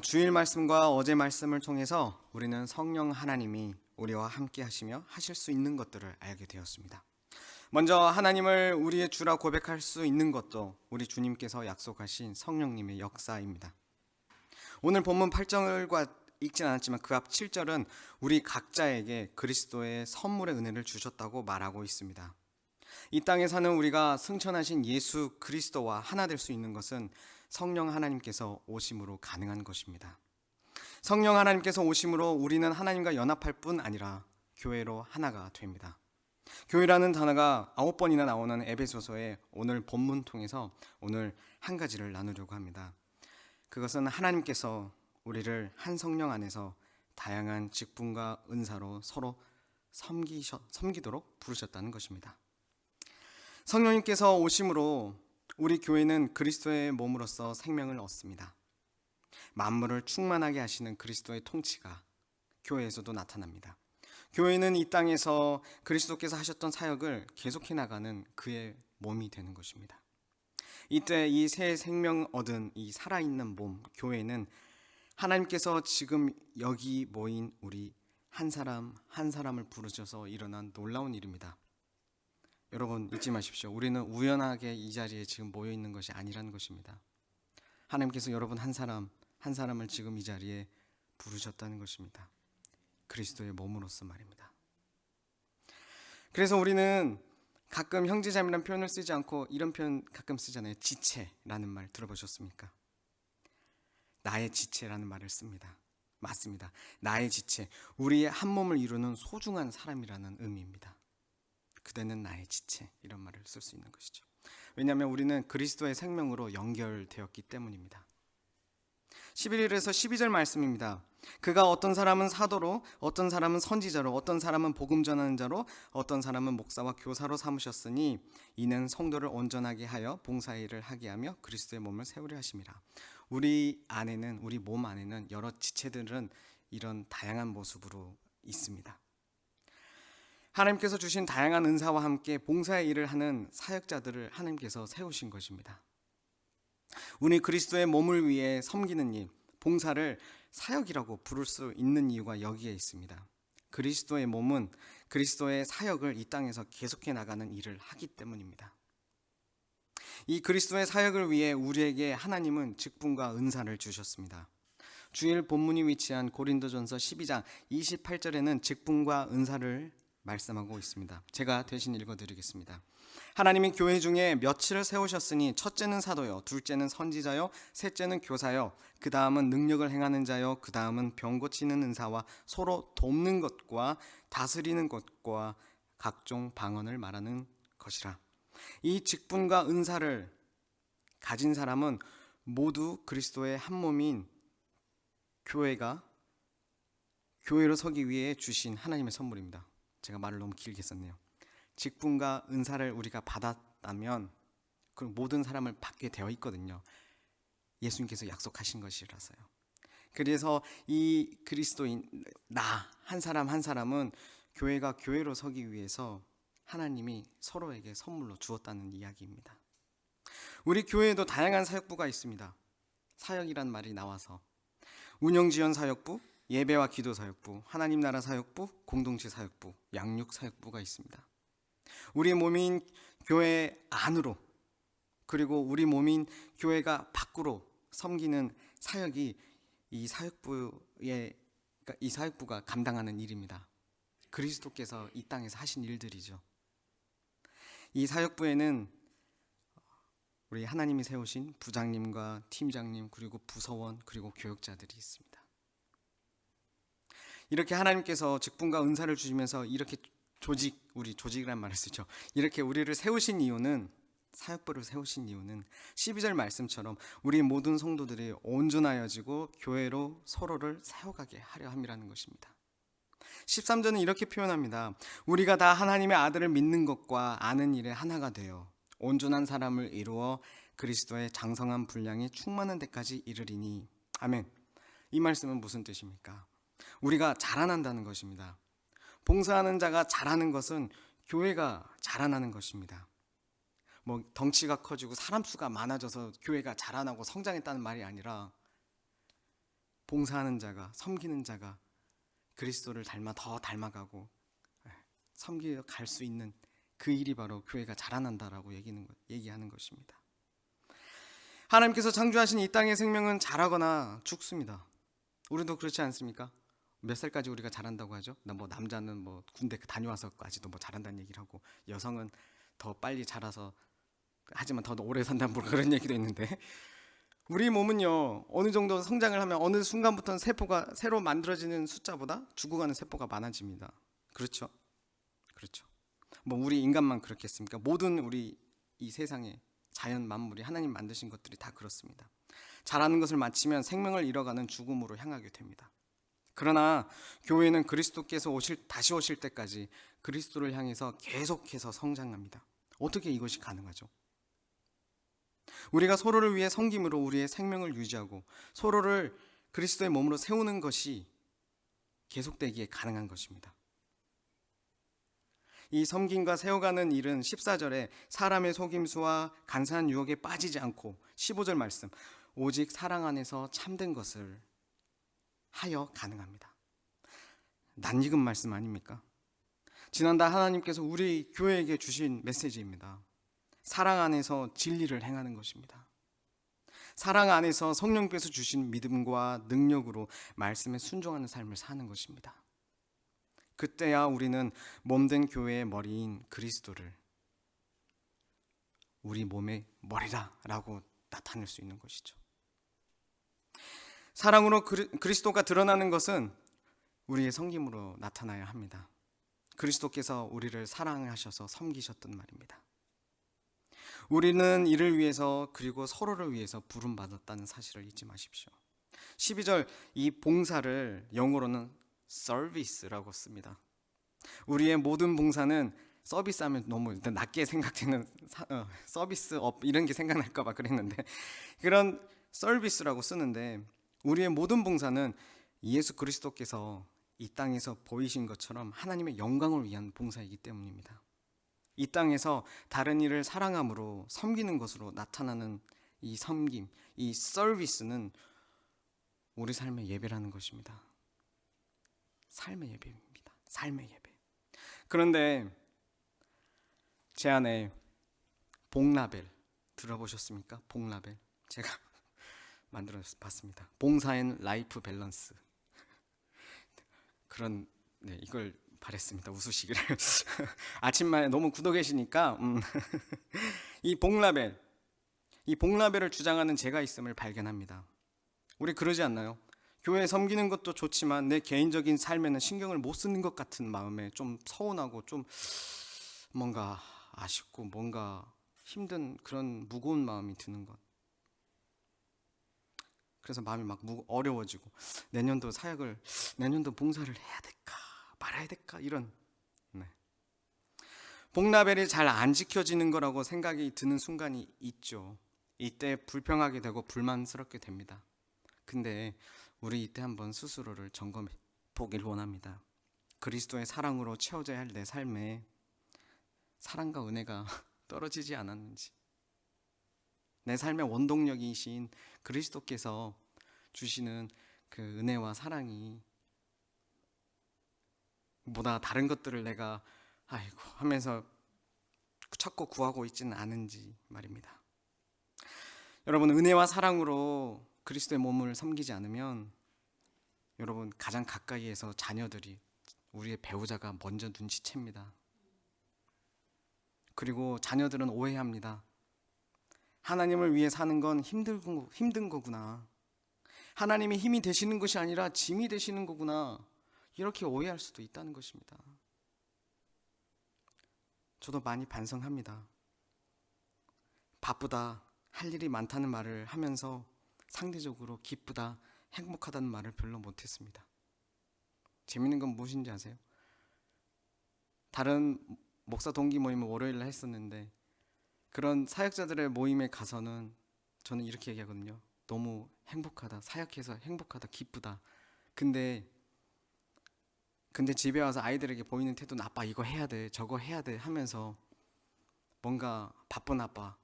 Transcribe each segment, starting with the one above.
주일 말씀과 어제 말씀을 통해서 우리는 성령 하나님이 우리와 함께 하시며 하실 수 있는 것들을 알게 되었습니다. 먼저 하나님을 우리의 주라 고백할 수 있는 것도 우리 주님께서 약속하신 성령님의 역사입니다. 오늘 본문 8절과 읽진 않았지만 그 앞 7절은 우리 각자에게 그리스도의 선물의 은혜를 주셨다고 말하고 있습니다. 이 땅에 사는 우리가 승천하신 예수 그리스도와 하나 될 수 있는 것은 성령 하나님께서 오심으로 가능한 것입니다. 성령 하나님께서 오심으로 우리는 하나님과 연합할 뿐 아니라 교회로 하나가 됩니다. 교회라는 단어가 9번이나 나오는 에베소서의 오늘 본문 통해서 오늘 한 가지를 나누려고 합니다. 그것은 하나님께서 우리를 한 성령 안에서 다양한 직분과 은사로 서로 섬기도록 부르셨다는 것입니다. 성령님께서 오심으로 우리 교회는 그리스도의 몸으로서 생명을 얻습니다. 만물을 충만하게 하시는 그리스도의 통치가 교회에서도 나타납니다. 교회는 이 땅에서 그리스도께서 하셨던 사역을 계속해 나가는 그의 몸이 되는 것입니다. 이때 이 새 생명 얻은 이 살아있는 몸, 교회는 하나님께서 지금 여기 모인 우리 한 사람 한 사람을 부르셔서 일어난 놀라운 일입니다. 여러분 잊지 마십시오. 우리는 우연하게 이 자리에 지금 모여 있는 것이 아니라는 것입니다. 하나님께서 여러분 한 사람 한 사람을 지금 이 자리에 부르셨다는 것입니다. 그리스도의 몸으로서 말입니다. 그래서 우리는 가끔 형제자매라는 표현을 쓰지 않고 이런 표현 가끔 쓰잖아요. 지체라는 말 들어보셨습니까? 나의 지체라는 말을 씁니다. 맞습니다. 나의 지체, 우리의 한 몸을 이루는 소중한 사람이라는 의미입니다. 그대는 나의 지체, 이런 말을 쓸 수 있는 것이죠. 왜냐하면 우리는 그리스도의 생명으로 연결되었기 때문입니다. 11절에서 12절 말씀입니다. 그가 어떤 사람은 사도로, 어떤 사람은 선지자로, 어떤 사람은 복음 전하는 자로, 어떤 사람은 목사와 교사로 삼으셨으니 이는 성도를 온전하게 하여 봉사의 일을 하게 하며 그리스도의 몸을 세우려 하심이라. 우리 안에는, 우리 몸 안에는 여러 지체들은 이런 다양한 모습으로 있습니다. 하나님께서 주신 다양한 은사와 함께 봉사의 일을 하는 사역자들을 하나님께서 세우신 것입니다. 우리 그리스도의 몸을 위해 섬기는 일, 봉사를 사역이라고 부를 수 있는 이유가 여기에 있습니다. 그리스도의 몸은 그리스도의 사역을 이 땅에서 계속해 나가는 일을 하기 때문입니다. 이 그리스도의 사역을 위해 우리에게 하나님은 직분과 은사를 주셨습니다. 주일 본문이 위치한 고린도전서 12장 28절에는 직분과 은사를 말씀하고 있습니다. 제가 대신 읽어드리겠습니다. 하나님이 교회 중에 며칠을 세우셨으니 첫째는 사도요, 둘째는 선지자요, 셋째는 교사요, 그 다음은 능력을 행하는 자요, 그 다음은 병 고치는 은사와 서로 돕는 것과 다스리는 것과 각종 방언을 말하는 것이라. 이 직분과 은사를 가진 사람은 모두 그리스도의 한 몸인 교회로 서기 위해 주신 하나님의 선물입니다. 제가 말을 너무 길게 썼네요. 직분과 은사를 우리가 받았다면 그 모든 사람을 받게 되어 있거든요. 예수님께서 약속하신 것이라서요. 그래서 이 그리스도인 나 한 사람 한 사람은 교회가 교회로 서기 위해서 하나님이 서로에게 선물로 주었다는 이야기입니다. 우리 교회에도 다양한 사역부가 있습니다. 사역이란 말이 나와서 운영지원 사역부, 예배와 기도 사역부, 하나님 나라 사역부, 공동체 사역부, 양육 사역부가 있습니다. 우리 몸인 교회 안으로 그리고 우리 몸인 교회가 밖으로 섬기는 사역이 이 사역부가 감당하는 일입니다. 그리스도께서 이 땅에서 하신 일들이죠. 이 사역부에는 우리 하나님이 세우신 부장님과 팀장님 그리고 부서원 그리고 교역자들이 있습니다. 이렇게 하나님께서 직분과 은사를 주시면서 이렇게 우리 조직이란 말을 쓰죠. 이렇게 우리를 세우신 이유는, 사역부를 세우신 이유는 12절 말씀처럼 우리 모든 성도들이 온전하여지고 교회로 서로를 세워가게 하려 함이라는 것입니다. 13절은 이렇게 표현합니다. 우리가 다 하나님의 아들을 믿는 것과 아는 일에 하나가 되어 온전한 사람을 이루어 그리스도의 장성한 분량이 충만한 데까지 이르리니. 아멘. 이 말씀은 무슨 뜻입니까? 우리가 자라난다는 것입니다. 봉사하는 자가 자라는 것은 교회가 자라나는 것입니다. 덩치가 커지고 사람 수가 많아져서 교회가 자라나고 성장했다는 말이 아니라 봉사하는 자가, 섬기는 자가 그리스도를 더 닮아가고 섬기어 갈 수 있는 그 일이 바로 교회가 자라난다라고 얘기하는 것입니다. 하나님께서 창조하신 이 땅의 생명은 자라거나 죽습니다. 우리도 그렇지 않습니까? 몇 살까지 우리가 자란다고 하죠? 남자는 군대 다녀와서까지도 자란다는 얘기를 하고, 여성은 더 빨리 자라서 하지만 더 오래 산다는 그런 얘기도 있는데, 우리 몸은요 어느 정도 성장을 하면 어느 순간부터는 세포가 새로 만들어지는 숫자보다 죽어가는 세포가 많아집니다. 그렇죠? 우리 인간만 그렇겠습니까? 모든 우리 이 세상에 자연 만물이 하나님 만드신 것들이 다 그렇습니다. 자라는 것을 마치면 생명을 잃어가는 죽음으로 향하게 됩니다. 그러나 교회는 그리스도께서 다시 오실 때까지 그리스도를 향해서 계속해서 성장합니다. 어떻게 이것이 가능하죠? 우리가 서로를 위해 섬김으로 우리의 생명을 유지하고 서로를 그리스도의 몸으로 세우는 것이 계속되기에 가능한 것입니다. 이 섬김과 세워가는 일은 14절에 사람의 속임수와 간사한 유혹에 빠지지 않고 15절 말씀, 오직 사랑 안에서 참된 것을 하여 가능합니다. 낯익은 말씀 아닙니까? 지난달 하나님께서 우리 교회에게 주신 메시지입니다. 사랑 안에서 진리를 행하는 것입니다. 사랑 안에서 성령께서 주신 믿음과 능력으로 말씀에 순종하는 삶을 사는 것입니다. 그때야 우리는 몸된 교회의 머리인 그리스도를 우리 몸의 머리다라고 나타낼 수 있는 것이죠. 사랑으로 그리스도가 드러나는 것은 우리의 섬김으로 나타나야 합니다. 그리스도께서 우리를 사랑하셔서 섬기셨던 말입니다. 우리는 이를 위해서 그리고 서로를 위해서 부름받았다는 사실을 잊지 마십시오. 12절 이 봉사를 영어로는 서비스라고 씁니다. 우리의 모든 봉사는 서비스하면 너무 일단 낮게 생각되는 서비스업 이런 게 생각날까 봐 그랬는데, 그런 서비스라고 쓰는데 우리의 모든 봉사는 예수 그리스도께서 이 땅에서 보이신 것처럼 하나님의 영광을 위한 봉사이기 때문입니다. 이 땅에서 다른 이를 사랑함으로 섬기는 것으로 나타나는 이 섬김, 이 서비스는 우리 삶의 예배라는 것입니다. 삶의 예배입니다. 삶의 예배. 그런데 제 안에 복라벨 들어보셨습니까? 복라벨 제가 만들어 봤습니다. 봉사 앤 라이프 밸런스. 이걸 바랬습니다. 웃으시기를. 아침만에 너무 굳어 계시니까 이 복라벨을 주장하는 제가 있음을 발견합니다. 우리 그러지 않나요? 교회 섬기는 것도 좋지만 내 개인적인 삶에는 신경을 못 쓰는 것 같은 마음에 좀 서운하고 좀 뭔가 아쉽고 뭔가 힘든 그런 무거운 마음이 드는 것. 그래서 마음이 어려워지고 내년도 봉사를 해야 될까 말아야 될까 이런. 복라벨이 잘 안 지켜지는 거라고 생각이 드는 순간이 있죠. 이때 불평하게 되고 불만스럽게 됩니다. 근데 우리 이때 한번 스스로를 점검해 보길 원합니다. 그리스도의 사랑으로 채워져야 할 내 삶에 사랑과 은혜가 떨어지지 않았는지, 내 삶의 원동력이신 그리스도께서 주시는 그 은혜와 사랑이 보다 다른 것들을 내가 하면서 찾고 구하고 있지는 않은지 말입니다. 여러분, 은혜와 사랑으로 그리스도의 몸을 섬기지 않으면 여러분 가장 가까이에서 자녀들이 우리의 배우자가 먼저 눈치챕니다. 그리고 자녀들은 오해합니다. 하나님을 위해 사는 건 힘든 거구나. 하나님이 힘이 되시는 것이 아니라 짐이 되시는 거구나. 이렇게 오해할 수도 있다는 것입니다. 저도 많이 반성합니다. 바쁘다, 할 일이 많다는 말을 하면서 상대적으로 기쁘다, 행복하다는 말을 별로 못했습니다. 재밌는 건 무엇인지 아세요? 다른 목사 동기 모임을 월요일에 했었는데 그런 사역자들의 모임에 가서는 저는 이렇게 얘기하거든요. 너무 행복하다, 사역해서 행복하다, 기쁘다. 근데 집에 와서 아이들에게 보이는 태도는 아빠 이거 해야 돼, 저거 해야 돼 하면서 뭔가 바쁜 아빠,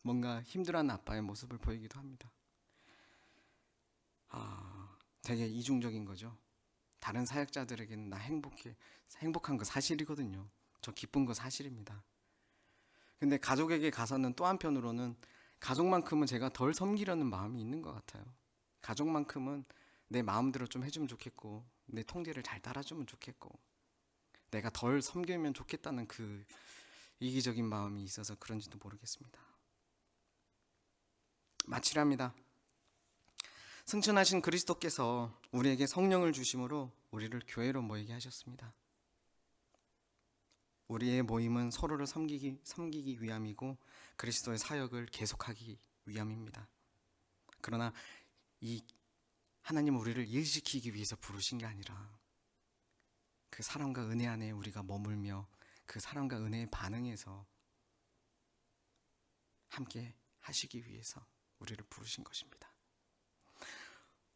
뭔가 힘들어하는 아빠의 모습을 보이기도 합니다. 되게 이중적인 거죠. 다른 사역자들에게는 나 행복한 거 사실이거든요. 저 기쁜 거 사실입니다. 근데 가족에게 가서는 또 한편으로는 가족만큼은 제가 덜 섬기려는 마음이 있는 것 같아요. 가족만큼은 내 마음대로 좀 해주면 좋겠고, 내 통제를 잘 따라주면 좋겠고, 내가 덜 섬기면 좋겠다는 그 이기적인 마음이 있어서 그런지도 모르겠습니다. 마치랍니다. 승천하신 그리스도께서 우리에게 성령을 주심으로 우리를 교회로 모이게 하셨습니다. 우리의 모임은 서로를 섬기기 위함이고 그리스도의 사역을 계속하기 위함입니다. 그러나 이 하나님은 우리를 일시키기 위해서 부르신 게 아니라 그 사랑과 은혜 안에 우리가 머물며 그 사랑과 은혜에 반응해서 함께 하시기 위해서 우리를 부르신 것입니다.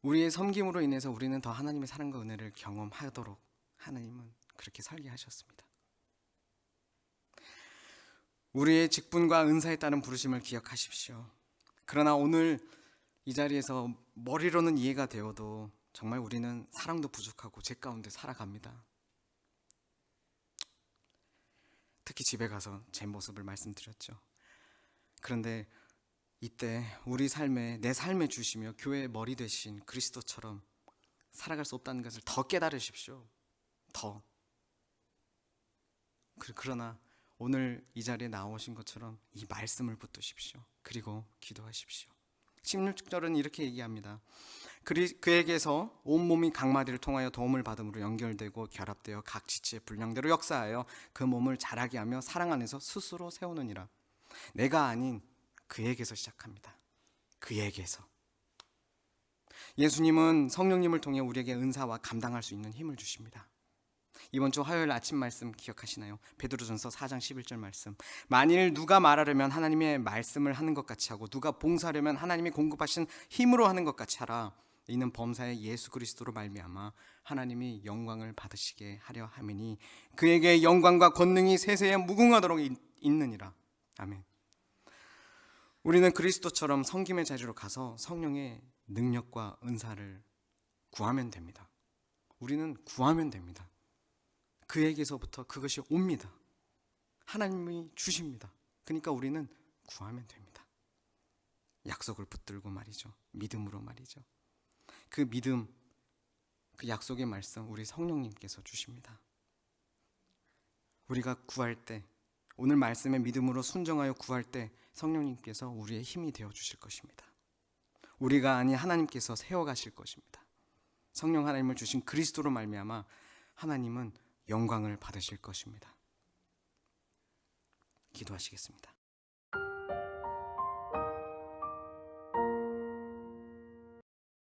우리의 섬김으로 인해서 우리는 더 하나님의 사랑과 은혜를 경험하도록 하나님은 그렇게 설계하셨습니다. 우리의 직분과 은사에 따른 부르심을 기억하십시오. 그러나 오늘 이 자리에서 머리로는 이해가 되어도 정말 우리는 사랑도 부족하고 죄 가운데 살아갑니다. 특히 집에 가서 제 모습을 말씀드렸죠. 그런데 이때 우리 삶에, 내 삶에 주시며 교회의 머리 되신 그리스도처럼 살아갈 수 없다는 것을 더 깨달으십시오. 더. 그러나 오늘 이 자리에 나오신 것처럼 이 말씀을 붙드십시오. 그리고 기도하십시오. 16절은 이렇게 얘기합니다. 그에게서 온몸이 각 마디를 통하여 도움을 받음으로 연결되고 결합되어 각 지체의 분량대로 역사하여 그 몸을 자라게 하며 사랑 안에서 스스로 세우느니라. 내가 아닌 그에게서 시작합니다. 그에게서. 예수님은 성령님을 통해 우리에게 은사와 감당할 수 있는 힘을 주십니다. 이번 주 화요일 아침 말씀 기억하시나요? 베드로전서 4장 11절 말씀. 만일 누가 말하려면 하나님의 말씀을 하는 것 같이 하고 누가 봉사하려면 하나님이 공급하신 힘으로 하는 것 같이 하라. 이는 범사의 예수 그리스도로 말미암아 하나님이 영광을 받으시게 하려 함이니 그에게 영광과 권능이 세세에 무궁하도록 있느니라. 아멘. 우리는 그리스도처럼 섬김의 자리로 가서 성령의 능력과 은사를 구하면 됩니다. 우리는 구하면 됩니다. 그에게서부터 그것이 옵니다. 하나님이 주십니다. 그러니까 우리는 구하면 됩니다. 약속을 붙들고 말이죠. 믿음으로 말이죠. 그 믿음, 그 약속의 말씀 우리 성령님께서 주십니다. 우리가 구할 때, 오늘 말씀의 믿음으로 순종하여 구할 때 성령님께서 우리의 힘이 되어 주실 것입니다. 우리가 아닌 하나님께서 세워가실 것입니다. 성령 하나님을 주신 그리스도로 말미암아 하나님은 영광을 받으실 것입니다. 기도하시겠습니다.